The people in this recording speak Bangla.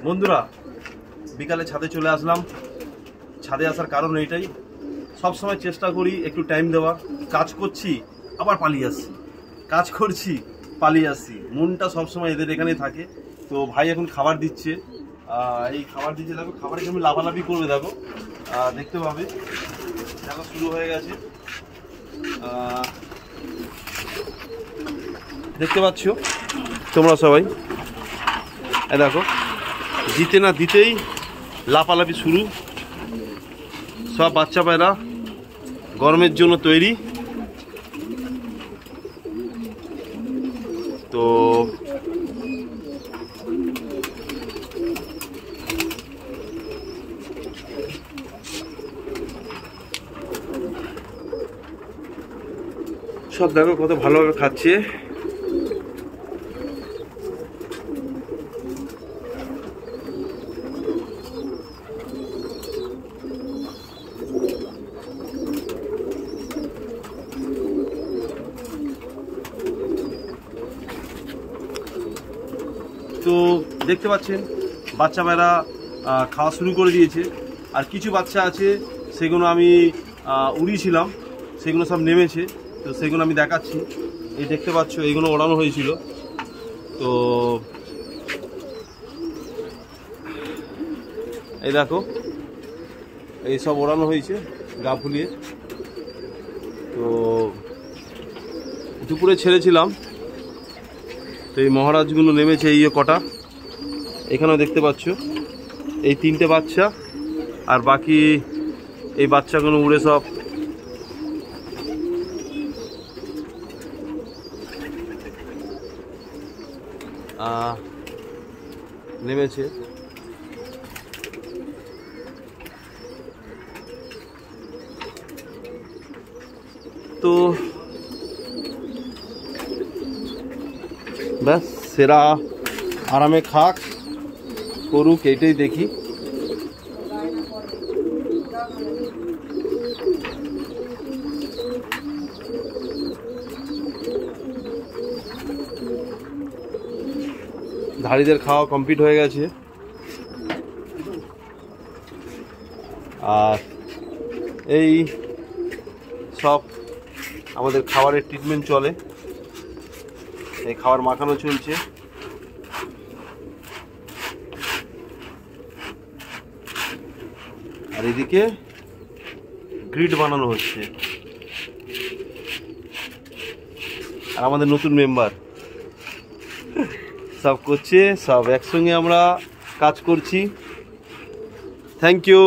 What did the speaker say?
বন্ধুরা বিকালে ছাদে চলে আসলাম। ছাদে আসার কারণ এইটাই, সব সময় চেষ্টা করি একটু টাইম দেওয়ার। কাজ করছি আবার পালিয়ে আসছি, কাজ করছি পালিয়ে আসছি, মনটা সবসময় এদের এখানেই থাকে। তো ভাই এখন খাবার দিচ্ছে, এই খাবার দিচ্ছে, দেখো খাবারের জন্য লাফালাফি করবে, দেখো দেখতে পাবে, দেখো শুরু হয়ে গেছে। দেখতে পাচ্ছ তোমরা সবাই, দেখো দিতে না দিতেই লাফালাফি শুরু। সব বাচ্চা পায়রা গরমের জন্য তৈরি। তো সব দেখো কত ভালোভাবে খাচ্ছে। তো দেখতে পাচ্ছেন বাচ্চা পায়রা খাওয়া শুরু করে দিয়েছে। আর কিছু বাচ্চা আছে সেগুলো আমি উড়িয়েছিলাম, সেগুলো সব নেমেছে। তো সেগুলো আমি দেখাচ্ছি। এই দেখতে পাচ্ছ এইগুলো ওড়ানো হয়েছিল। তো এই দেখো এই সব ওড়ানো হয়েছে গা ফুলিয়ে। তো দুপুরে ছেড়েছিলাম, তো এই মহারাজগুলো নেমেছে। এই কটা এখানেও দেখতে পাচ্ছ, এই 3টে বাচ্চা, আর বাকি এই বাচ্চাগুলো উড়ে সব নেমেছে। তো ব্যাস সেরা আরামে খাক করুক, এইটাই দেখি। ধাড়িদের খাওয়া কমপ্লিট হয়ে গেছে, আর এই সব আমাদের খাবারের ট্রিটমেন্ট চলে, এই খাবার মাখানো চলছে। আর এদিকে গ্রিড বানানো হচ্ছে। আর আমাদের নতুন মেম্বার সব করছে, সব একসঙ্গে আমরা কাজ করছি। Thank you.